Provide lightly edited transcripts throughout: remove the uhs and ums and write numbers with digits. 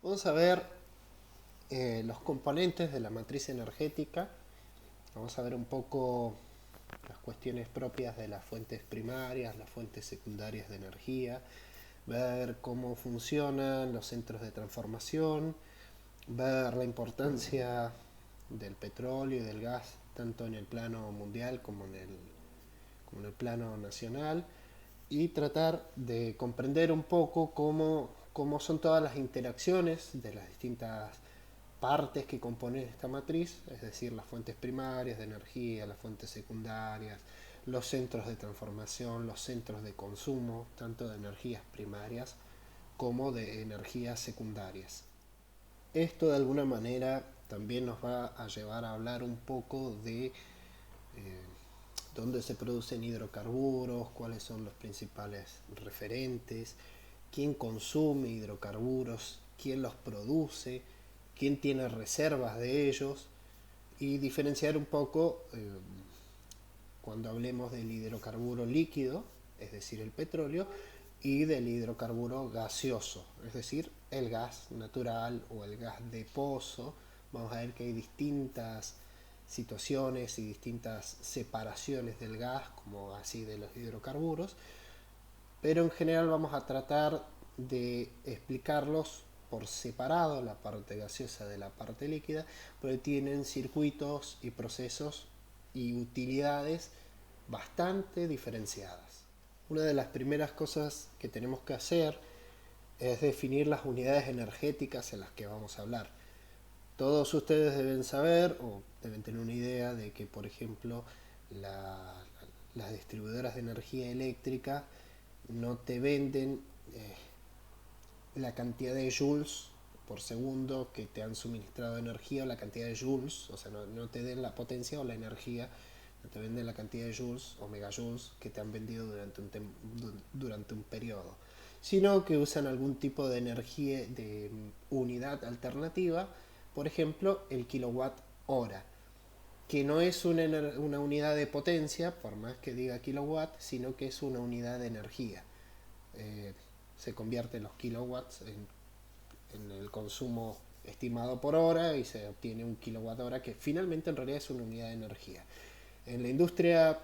Vamos a ver los componentes de la matriz energética. Vamos a ver un poco las cuestiones propias de las fuentes primarias, las fuentes secundarias de energía, ver cómo funcionan los centros de transformación, ver la importancia del petróleo y del gas tanto en el plano mundial como en el plano nacional, y tratar de comprender un poco cómo son todas las interacciones de las distintas partes que componen esta matriz, es decir, las fuentes primarias de energía, las fuentes secundarias, los centros de transformación, los centros de consumo, tanto de energías primarias como de energías secundarias. Esto de alguna manera también nos va a llevar a hablar un poco de dónde se producen hidrocarburos, cuáles son los principales referentes, quién consume hidrocarburos, quién los produce, quién tiene reservas de ellos, y diferenciar un poco cuando hablemos del hidrocarburo líquido, es decir, el petróleo, y del hidrocarburo gaseoso, es decir, el gas natural o el gas de pozo. Vamos a ver que hay distintas situaciones y distintas separaciones del gas, como así de los hidrocarburos, pero en general vamos a tratar de explicarlos por separado, la parte gaseosa de la parte líquida, porque tienen circuitos y procesos y utilidades bastante diferenciadas. Una de las primeras cosas que tenemos que hacer es definir las unidades energéticas en las que vamos a hablar. Todos ustedes deben saber o deben tener una idea de que, por ejemplo, la- las distribuidoras de energía eléctrica no te venden eh, la cantidad de joules por segundo que te han suministrado energía, o la cantidad de joules, o sea, no te den la potencia o la energía, no te venden la cantidad de joules o megajoules que te han vendido durante un periodo, sino que usan algún tipo de energía, de unidad alternativa, por ejemplo, el kilowatt hora, que no es una unidad de potencia, por más que diga kilowatt, sino que es una unidad de energía. Eh, Se convierten los kilowatts en el consumo estimado por hora y se obtiene un kilowatt hora, que finalmente en realidad es una unidad de energía. En la industria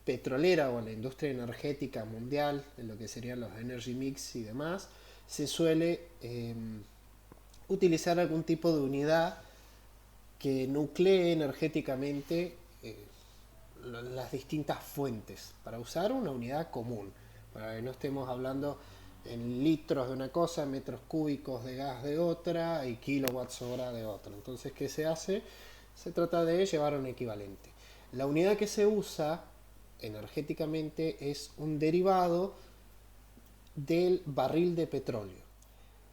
petrolera o en la industria energética mundial, en lo que serían los energy mix y demás, se suele utilizar algún tipo de unidad que nuclee energéticamente las distintas fuentes para usar una unidad común, para que no estemos hablando en litros de una cosa, metros cúbicos de gas de otra y kilowatts hora de otra. Entonces, ¿qué se hace? Se trata de llevar un equivalente. La unidad que se usa energéticamente es un derivado del barril de petróleo.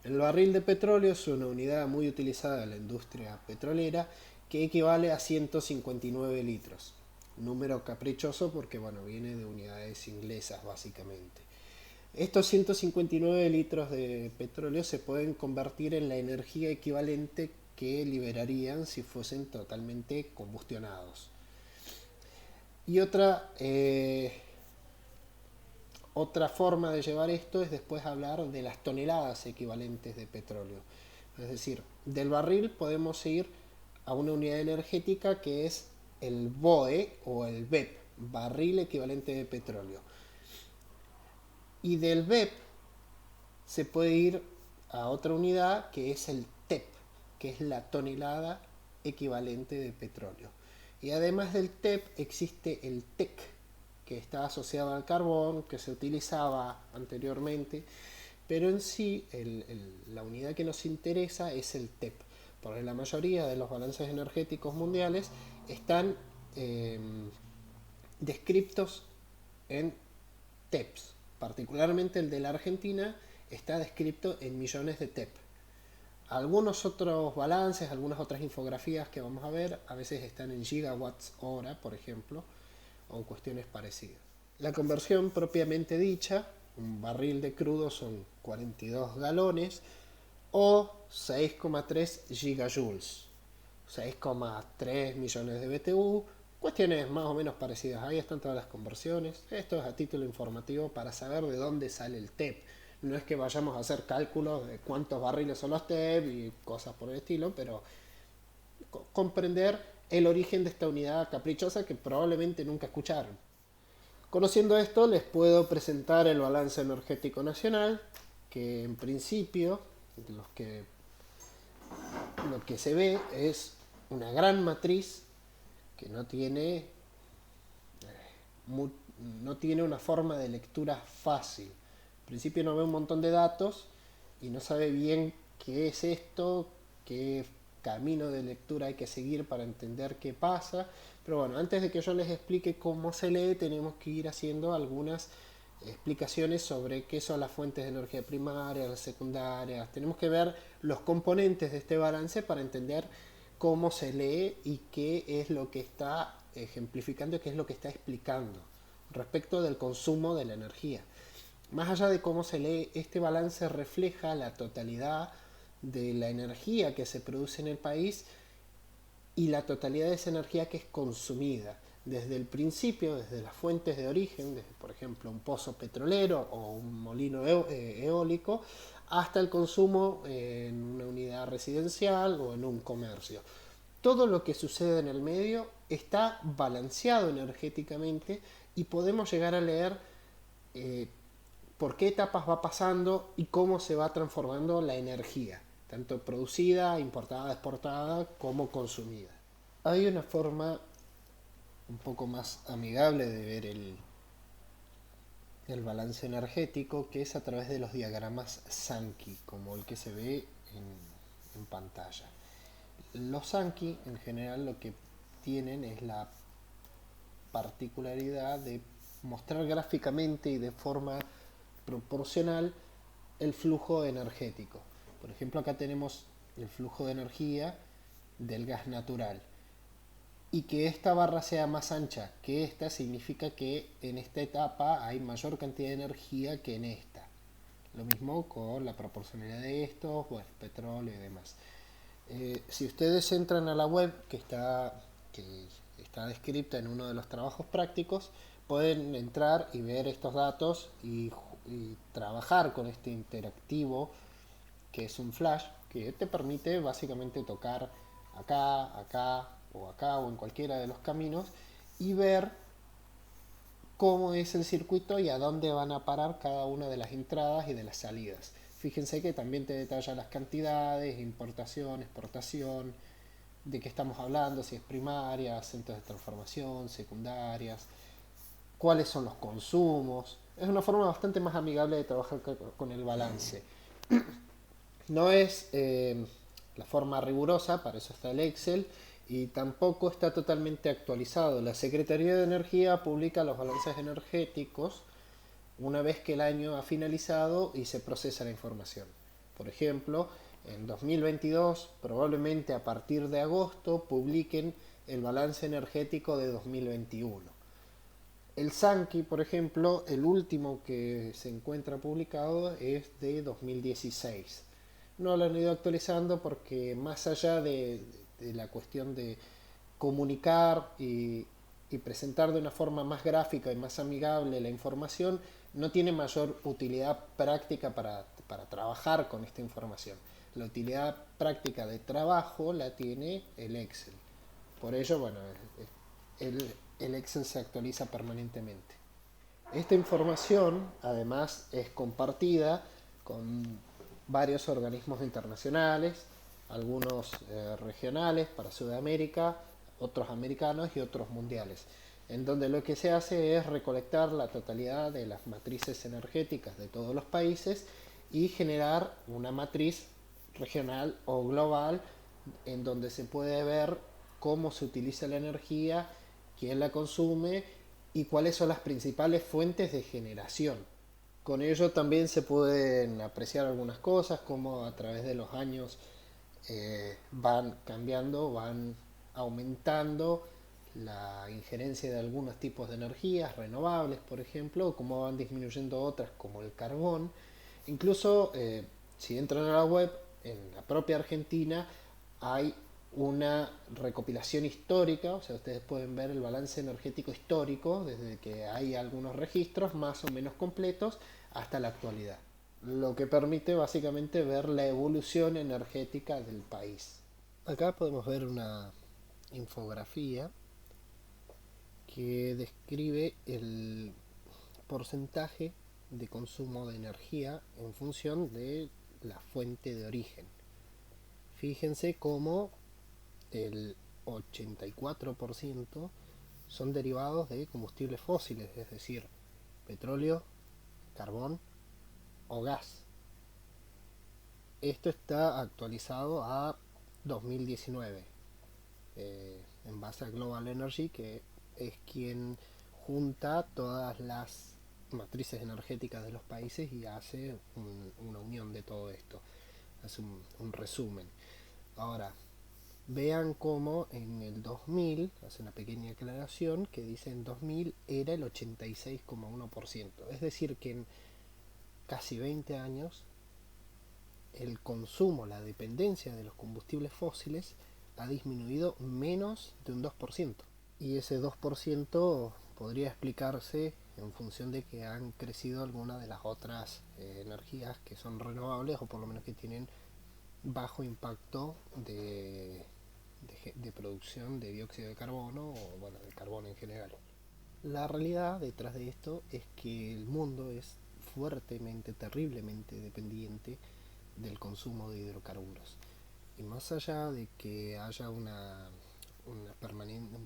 El barril de petróleo es una unidad muy utilizada en la industria petrolera que equivale a 159 litros. Un número caprichoso porque bueno, viene de unidades inglesas básicamente. Estos 159 litros de petróleo se pueden convertir en la energía equivalente que liberarían si fuesen totalmente combustionados. Y otra forma de llevar esto es después hablar de las toneladas equivalentes de petróleo. Es decir, del barril podemos ir a una unidad energética que es el BOE o el BEP, barril equivalente de petróleo. Y del BEP se puede ir a otra unidad que es el TEP, que es la tonelada equivalente de petróleo. Y además del TEP existe el TEC, que está asociado al carbón, que se utilizaba anteriormente, pero en sí la unidad que nos interesa es el TEP, porque la mayoría de los balances energéticos mundiales están eh, descriptos en TEPs. Particularmente el de la Argentina está descrito en millones de TEP. Algunos otros balances, algunas otras infografías que vamos a ver, a veces están en gigawatts hora, por ejemplo, o cuestiones parecidas. La conversión propiamente dicha, un barril de crudo son 42 galones o 6,3 gigajoules, 6,3 millones de BTU, cuestiones más o menos parecidas. Ahí están todas las conversiones. Esto es a título informativo para saber de dónde sale el TEP. No es que vayamos a hacer cálculos de cuántos barriles son los TEP y cosas por el estilo, pero comprender el origen de esta unidad caprichosa que probablemente nunca escucharon. Conociendo esto, les puedo presentar el balance energético nacional, que en principio lo que se ve es una gran matriz que no tiene una forma de lectura fácil. En principio no ve un montón de datos y no sabe bien qué es esto, qué camino de lectura hay que seguir para entender qué pasa. Pero bueno, antes de que yo les explique cómo se lee, tenemos que ir haciendo algunas explicaciones sobre qué son las fuentes de energía primaria, las secundarias. Tenemos que ver los componentes de este balance para entender cómo se lee y qué es lo que está ejemplificando, qué es lo que está explicando respecto del consumo de la energía. Más allá de cómo se lee, este balance refleja la totalidad de la energía que se produce en el país y la totalidad de esa energía que es consumida. Desde el principio, desde las fuentes de origen, desde por ejemplo un pozo petrolero o un molino eólico, hasta el consumo en una unidad residencial o en un comercio. Todo lo que sucede en el medio está balanceado energéticamente y podemos llegar a leer por qué etapas va pasando y cómo se va transformando la energía, tanto producida, importada, exportada, como consumida. Hay una forma un poco más amigable de ver el balance energético, que es a través de los diagramas Sankey, como el que se ve en pantalla. Los Sankey en general lo que tienen es la particularidad de mostrar gráficamente y de forma proporcional el flujo energético. Por ejemplo, acá tenemos el flujo de energía del gas natural. Y que esta barra sea más ancha que esta significa que en esta etapa hay mayor cantidad de energía que en esta. Lo mismo con la proporcionalidad de estos, bueno, petróleo y demás. Si ustedes entran a la web que está descrita en uno de los trabajos prácticos, pueden entrar y ver estos datos y trabajar con este interactivo que es un flash que te permite básicamente tocar acá o en cualquiera de los caminos y ver cómo es el circuito y a dónde van a parar cada una de las entradas y de las salidas. Fíjense que también te detalla las cantidades, importación, exportación, de qué estamos hablando, si es primaria, centros de transformación, secundarias, cuáles son los consumos. Es una forma bastante más amigable de trabajar con el balance. No es la forma rigurosa, para eso está el Excel, y tampoco está totalmente actualizado. La Secretaría de Energía publica los balances energéticos una vez que el año ha finalizado y se procesa la información. Por ejemplo, en 2022, probablemente a partir de agosto, publiquen el balance energético de 2021. El Sankey, por ejemplo, el último que se encuentra publicado es de 2016. No lo han ido actualizando porque más allá de la cuestión de comunicar y presentar de una forma más gráfica y más amigable la información, no tiene mayor utilidad práctica para trabajar con esta información. La utilidad práctica de trabajo la tiene el Excel. Por ello, bueno, el Excel se actualiza permanentemente. Esta información, además, es compartida con varios organismos internacionales, algunos regionales para Sudamérica, otros americanos y otros mundiales, en donde lo que se hace es recolectar la totalidad de las matrices energéticas de todos los países y generar una matriz regional o global en donde se puede ver cómo se utiliza la energía, quién la consume y cuáles son las principales fuentes de generación. Con ello también se pueden apreciar algunas cosas, como a través de los años van cambiando, van aumentando la injerencia de algunos tipos de energías renovables, por ejemplo, o cómo van disminuyendo otras, como el carbón. Incluso, si entran a la web, en la propia Argentina hay una recopilación histórica, o sea, ustedes pueden ver el balance energético histórico desde que hay algunos registros más o menos completos hasta la actualidad. lo que permite básicamente ver la evolución energética del país. Acá podemos ver una infografía que describe el porcentaje de consumo de energía en función de la fuente de origen. Fíjense cómo el 84% son derivados de combustibles fósiles, es decir, petróleo, carbón o gas. Esto está actualizado a 2019, en base a Global Energy, que es quien junta todas las matrices energéticas de los países y hace una unión de todo esto, hace un resumen. Ahora, vean cómo en el 2000, hace una pequeña aclaración, que dice en 2000 era el 86,1%. Es decir, que en casi 20 años el consumo, la dependencia de los combustibles fósiles ha disminuido menos de un 2%. Y ese 2% podría explicarse en función de que han crecido algunas de las otras energías que son renovables o por lo menos que tienen bajo impacto de producción de dióxido de carbono o bueno, de carbono en general. La realidad detrás de esto es que el mundo es fuertemente, terriblemente dependiente del consumo de hidrocarburos. Y más allá de que haya un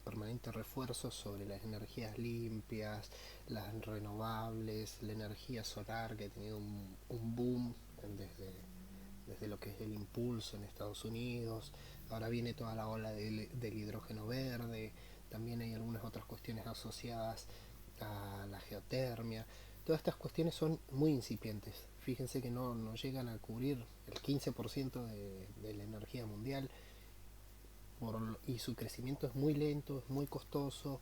permanente refuerzo sobre las energías limpias, las renovables, la energía solar que ha tenido un boom desde lo que es el impulso en Estados Unidos, ahora viene toda la ola del hidrógeno verde, también hay algunas otras cuestiones asociadas a la geotermia. Todas estas cuestiones son muy incipientes. Fíjense que no llegan a cubrir el 15% de la energía mundial y su crecimiento es muy lento, es muy costoso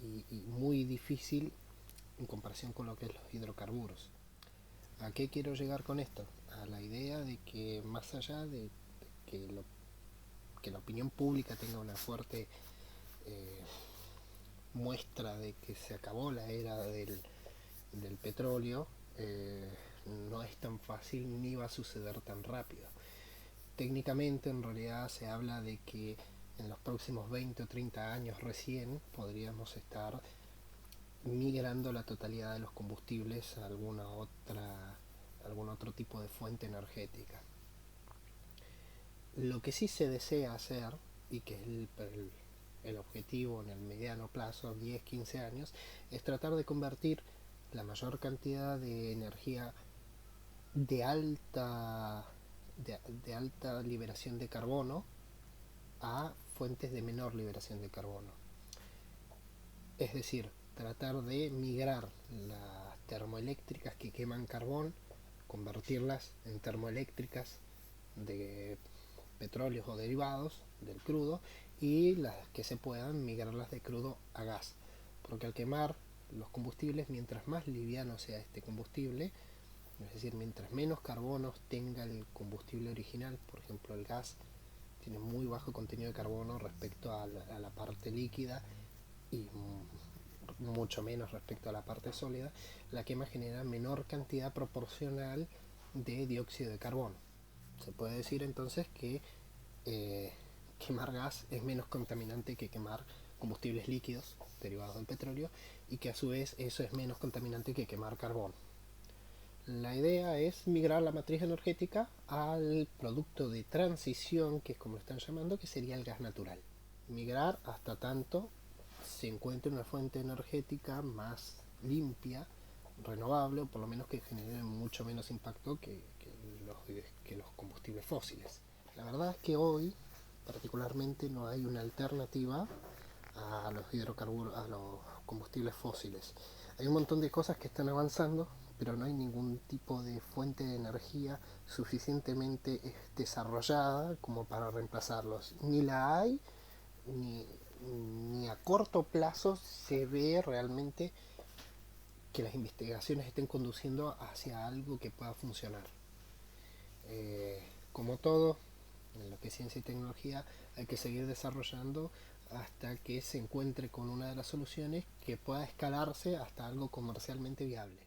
y muy difícil en comparación con lo que es los hidrocarburos. ¿A qué quiero llegar con esto? A la idea de que más allá de que, que la opinión pública tenga una fuerte eh, muestra de que se acabó la era del petróleo, eh, no es tan fácil ni va a suceder tan rápido. Técnicamente en realidad se habla de que en los próximos 20 o 30 años recién podríamos estar migrando la totalidad de los combustibles a algún otro tipo de fuente energética. Lo que sí se desea hacer, y que es el objetivo en el mediano plazo, 10-15 años, es tratar de convertir la mayor cantidad de energía de alta, de alta liberación de carbono a fuentes de menor liberación de carbono. Es decir, tratar de migrar las termoeléctricas que queman carbón, convertirlas en termoeléctricas de petróleos o derivados del crudo y las que se puedan migrarlas de crudo a gas. Porque al quemar los combustibles, mientras más liviano sea este combustible, es decir, mientras menos carbonos tenga el combustible original, por ejemplo el gas tiene muy bajo contenido de carbono respecto a la parte líquida y mucho menos respecto a la parte sólida, la quema genera menor cantidad proporcional de dióxido de carbono. Se puede decir entonces que eh, quemar gas es menos contaminante que quemar combustibles líquidos derivados del petróleo y que a su vez eso es menos contaminante que quemar carbón. La idea es migrar la matriz energética al producto de transición, que es como lo están llamando, que sería el gas natural. Migrar hasta tanto se encuentre una fuente energética más limpia, renovable, o por lo menos que genere mucho menos impacto que los combustibles fósiles. La verdad es que hoy particularmente no hay una alternativa a los hidrocarburos, a los combustibles fósiles. Hay un montón de cosas que están avanzando, pero no hay ningún tipo de fuente de energía suficientemente desarrollada como para reemplazarlos. Ni la hay, ni, ni a corto plazo se ve realmente que las investigaciones estén conduciendo hacia algo que pueda funcionar. Como todo, en lo que es ciencia y tecnología, hay que seguir desarrollando hasta que se encuentre con una de las soluciones que pueda escalarse hasta algo comercialmente viable.